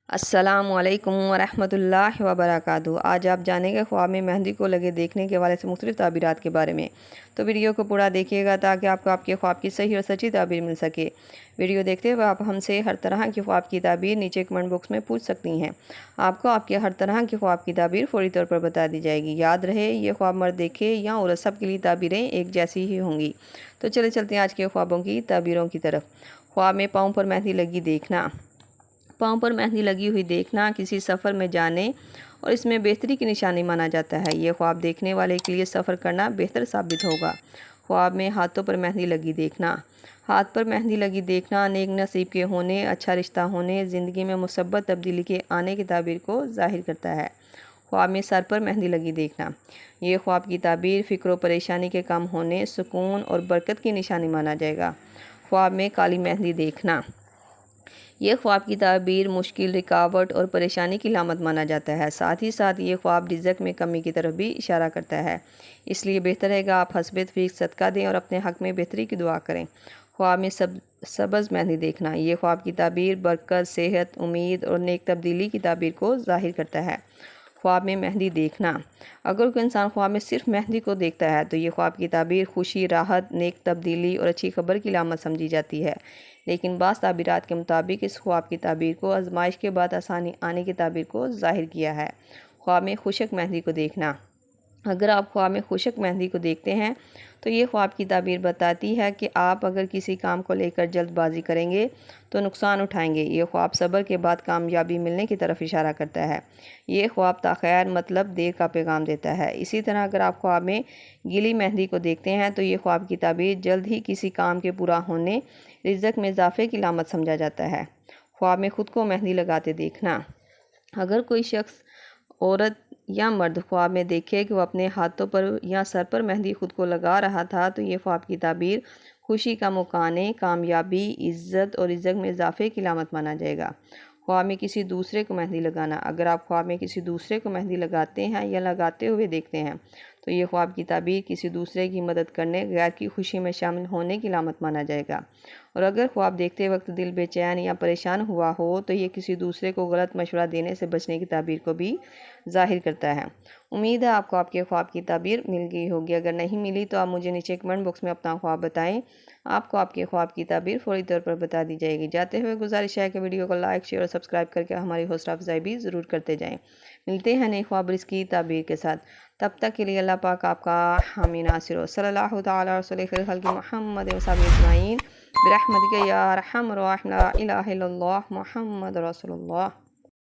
السلام علیکم ورحمۃ اللہ وبرکاتہ۔ آج آپ جانیں گے خواب میں مہندی کو لگے دیکھنے کے حوالے سے مختلف تعبیرات کے بارے میں، تو ویڈیو کو پورا دیکھیے گا تاکہ آپ کو آپ کے خواب کی صحیح اور سچی تعبیر مل سکے۔ ویڈیو دیکھتے ہوئے آپ ہم سے ہر طرح کی خواب کی تعبیر نیچے کمنٹ باکس میں پوچھ سکتی ہیں۔ آپ کو آپ کے ہر طرح کی خواب کی تعبیر فوری طور پر بتا دی جائے گی۔ یاد رہے، یہ خواب مرد دیکھے یا عورت، سب کے لیے تعبیریں ایک جیسی ہی ہوں گی۔ تو چلتے ہیں آج کے خوابوں کی تعبیروں کی طرف۔ خواب میں پاؤں پر مہندی لگی دیکھنا۔ پاؤں پر مہندی لگی ہوئی دیکھنا کسی سفر میں جانے اور اس میں بہتری کی نشانی مانا جاتا ہے۔ یہ خواب دیکھنے والے کے لیے سفر کرنا بہتر ثابت ہوگا۔ خواب میں ہاتھوں پر مہندی لگی دیکھنا۔ ہاتھ پر مہندی لگی دیکھنا نیک نصیب کے ہونے، اچھا رشتہ ہونے، زندگی میں مثبت تبدیلی کے آنے کی تعبیر کو ظاہر کرتا ہے۔ خواب میں سر پر مہندی لگی دیکھنا۔ یہ خواب کی تعبیر فکر و پریشانی کے کم ہونے، سکون اور برکت کی نشانی مانا جائے گا۔ خواب میں کالی مہندی دیکھنا۔ یہ خواب کی تعبیر مشکل، رکاوٹ اور پریشانی کی علامت مانا جاتا ہے۔ ساتھ ہی ساتھ یہ خواب رزق میں کمی کی طرف بھی اشارہ کرتا ہے۔ اس لیے بہتر ہے کہ آپ حسب توفیق صدقہ دیں اور اپنے حق میں بہتری کی دعا کریں۔ خواب میں سبز مہندی دیکھنا۔ یہ خواب کی تعبیر برکت، صحت، امید اور نیک تبدیلی کی تعبیر کو ظاہر کرتا ہے۔ خواب میں مہندی دیکھنا۔ اگر کوئی انسان خواب میں صرف مہندی کو دیکھتا ہے تو یہ خواب کی تعبیر خوشی، راحت، نیک تبدیلی اور اچھی خبر کی علامت سمجھی جاتی ہے۔ لیکن بعض تعبیرات کے مطابق اس خواب کی تعبیر کو آزمائش کے بعد آسانی آنے کی تعبیر کو ظاہر کیا ہے۔ خواب میں خشک مہندی کو دیکھنا۔ اگر آپ خواب میں خشک مہندی کو دیکھتے ہیں تو یہ خواب کی تعبیر بتاتی ہے کہ آپ اگر کسی کام کو لے کر جلد بازی کریں گے تو نقصان اٹھائیں گے۔ یہ خواب صبر کے بعد کامیابی ملنے کی طرف اشارہ کرتا ہے۔ یہ خواب تاخیر مطلب دیر کا پیغام دیتا ہے۔ اسی طرح اگر آپ خواب میں گیلی مہندی کو دیکھتے ہیں تو یہ خواب کی تعبیر جلد ہی کسی کام کے پورا ہونے، رزق میں اضافے کی علامت سمجھا جاتا ہے۔ خواب میں خود کو مہندی لگاتے دیکھنا۔ اگر کوئی شخص، عورت یا مرد خواب میں دیکھے کہ وہ اپنے ہاتھوں پر یا سر پر مہندی خود کو لگا رہا تھا تو یہ خواب کی تعبیر خوشی کا موقع آنے، کامیابی، عزت اور رزق میں اضافے کی علامت مانا جائے گا۔ خواب میں کسی دوسرے کو مہندی لگانا۔ اگر آپ خواب میں کسی دوسرے کو مہندی لگاتے ہیں یا لگاتے ہوئے دیکھتے ہیں تو یہ خواب کی تعبیر کسی دوسرے کی مدد کرنے، غیر کی خوشی میں شامل ہونے کی علامت مانا جائے گا۔ اور اگر خواب دیکھتے وقت دل بے چین یا پریشان ہوا ہو تو یہ کسی دوسرے کو غلط مشورہ دینے سے بچنے کی تعبیر کو بھی ظاہر کرتا ہے۔ امید ہے آپ کو آپ کے خواب کی تعبیر مل گئی ہوگی۔ اگر نہیں ملی تو آپ مجھے نیچے کمنٹ باکس میں اپنا خواب بتائیں۔ آپ کو آپ کے خواب کی تعبیر فوری طور پر بتا دی جائے گی۔ جاتے ہوئے گزارش ہے کہ ویڈیو کو لائک، شیئر اور سبسکرائب کر کے ہماری حوصلہ افزائی بھی ضرور کرتے جائیں۔ ملتے ہیں نئی خواب رزق کی تعبیر کے ساتھ۔ تب تک کے لیے اللہ پاک آپ کا حامی ناصر ہو۔ صلی اللہ تعالیٰ رسول خیر خلق محمد و صحبہ اجمعین برحمتک یا ارحم الراحمین۔ لا الہ الا اللہ محمد رسول اللہ۔